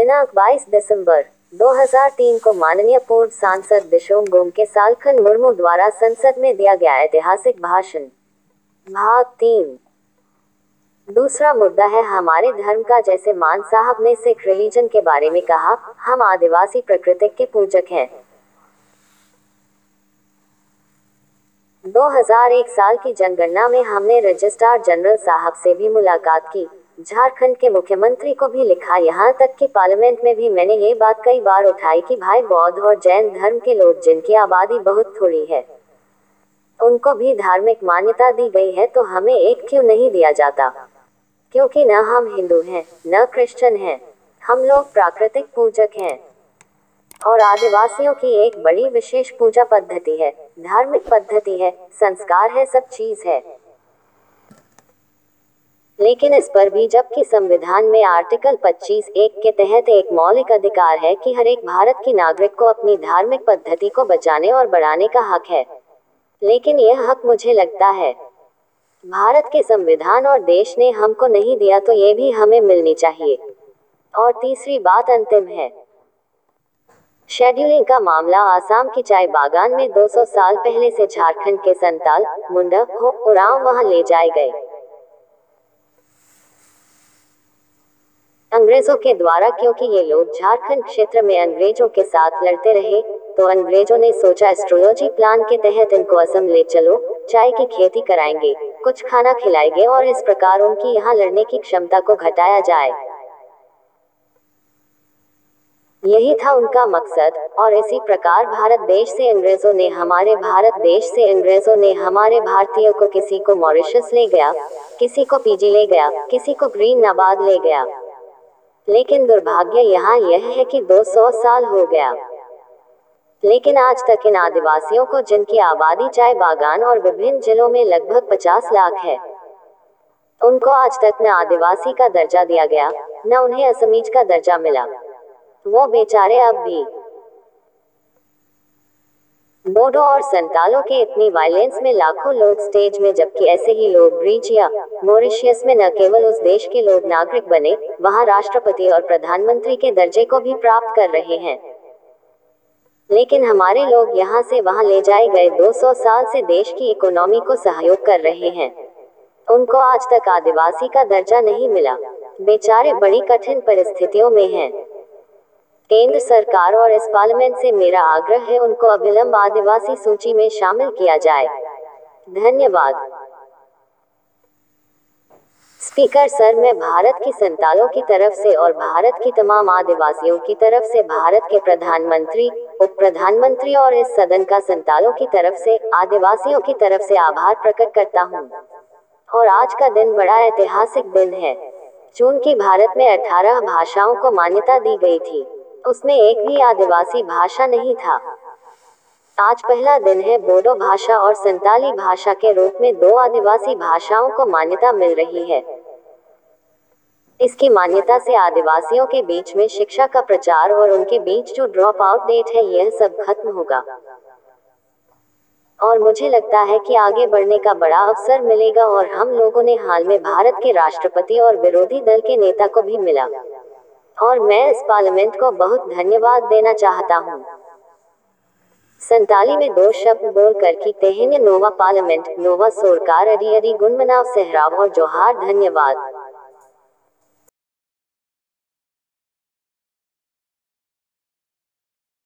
दिनांक 22 दिसंबर 2003 को माननीय पूर्व सांसद दिशोम गोम के सालखन मुर्मू द्वारा संसद में दिया गया ऐतिहासिक भाषण। भाग 3। दूसरा मुद्दा है हमारे धर्म का। जैसे मान साहब ने सिख रिलीजन के बारे में कहा, हम आदिवासी प्रकृति के पूजक हैं। 2001 साल की जनगणना में हमने रजिस्ट्रार जनरल साहब से भी मुलाकात की, झारखंड के मुख्यमंत्री को भी लिखा, यहाँ तक कि पार्लियामेंट में भी मैंने ये बात कई बार उठाई कि भाई बौद्ध और जैन धर्म के लोग जिनकी आबादी बहुत थोड़ी है, उनको भी धार्मिक मान्यता दी गई है, तो हमें एक क्यों नहीं दिया जाता? क्योंकि न हम हिंदू हैं न क्रिश्चियन हैं, हम लोग प्राकृतिक पूजक हैं। और आदिवासियों की एक बड़ी विशेष पूजा पद्धति है, धार्मिक पद्धति है, संस्कार है, सब चीज है। लेकिन इस पर भी जबकि संविधान में आर्टिकल 25(1) के तहत एक मौलिक अधिकार है कि हर एक भारत की नागरिक को अपनी धार्मिक पद्धति को बचाने और बढ़ाने का हक है, लेकिन यह हक मुझे लगता है भारत के संविधान और देश ने हमको नहीं दिया, तो ये भी हमें मिलनी चाहिए। और तीसरी बात अंतिम है, शेड्यूलिंग का मामला। आसाम की चाय बागान में 200 साल पहले से झारखंड के संताल, मुंडा, हो, उरांव वहां ले जाए गए अंग्रेजों के द्वारा, क्योंकि ये लोग झारखंड क्षेत्र में अंग्रेजों के साथ लड़ते रहे, तो अंग्रेजों ने सोचा एस्ट्रोलॉजी प्लान के तहत इनको असम ले चलो, चाय की खेती कराएंगे, कुछ खाना खिलाएंगे और इस प्रकार उनकी यहाँ लड़ने की क्षमता को घटाया जाए। यही था उनका मकसद। और इसी प्रकार भारत देश से अंग्रेजों ने हमारे भारतीयों को, किसी को मॉरिशस ले गया, किसी को पीजी ले गया, किसी को ग्रीन नाबाद ले गया। लेकिन दुर्भाग्य यहाँ यह है कि 200 साल हो गया, लेकिन आज तक इन आदिवासियों को, जिनकी आबादी चाय बागान और विभिन्न जिलों में लगभग 50 लाख है, उनको आज तक न आदिवासी का दर्जा दिया गया, न उन्हें असमीज का दर्जा मिला। वो बेचारे अब भी बोडो और संतालों के इतनी वायलेंस में लाखों लोग स्टेज में, जबकि ऐसे ही लोग ब्रिज या मॉरिशस में न केवल उस देश के लोग नागरिक बने, वहां राष्ट्रपति और प्रधानमंत्री के दर्जे को भी प्राप्त कर रहे हैं। लेकिन हमारे लोग यहाँ से वहां ले जाए गए 200 साल से देश की इकोनॉमी को सहयोग कर रहे हैं, उनको आज तक आदिवासी का दर्जा नहीं मिला। बेचारे बड़ी कठिन परिस्थितियों में हैं। केंद्र सरकार और इस पार्लियामेंट से मेरा आग्रह है, उनको अविलंब आदिवासी सूची में शामिल किया जाए। धन्यवाद। स्पीकर सर, मैं भारत की संतालों की तरफ से और भारत की तमाम आदिवासियों की तरफ से भारत के प्रधानमंत्री, उप प्रधानमंत्री और इस सदन का संतालों की तरफ से, आदिवासियों की तरफ से आभार प्रकट करता हूँ। और आज का दिन बड़ा ऐतिहासिक दिन है। जून की भारत में 18 भाषाओं को मान्यता दी गई थी, उसमें एक भी आदिवासी भाषा नहीं था। आज पहला दिन है बोडो भाषा और संताली भाषा के रूप में 2 आदिवासी भाषाओं को मान्यता मिल रही है। इसकी मान्यता से आदिवासियों के बीच में शिक्षा का प्रचार और उनके बीच जो ड्रॉप आउट रेट है, यह सब खत्म होगा। और मुझे लगता है कि आगे बढ़ने का बड़ा अवसर मिलेगा। और हम लोगों ने हाल में भारत के राष्ट्रपति और विरोधी दल के नेता को भी मिला, और मैं इस पार्लियामेंट को बहुत धन्यवाद देना चाहता हूँ। संताली में 2 शब्द बोलकर की तेहन्य नोवा पार्लियामेंट, नोवा सोरकार, अडी अडी गुणमनाव सहराव और जोहार। धन्यवाद।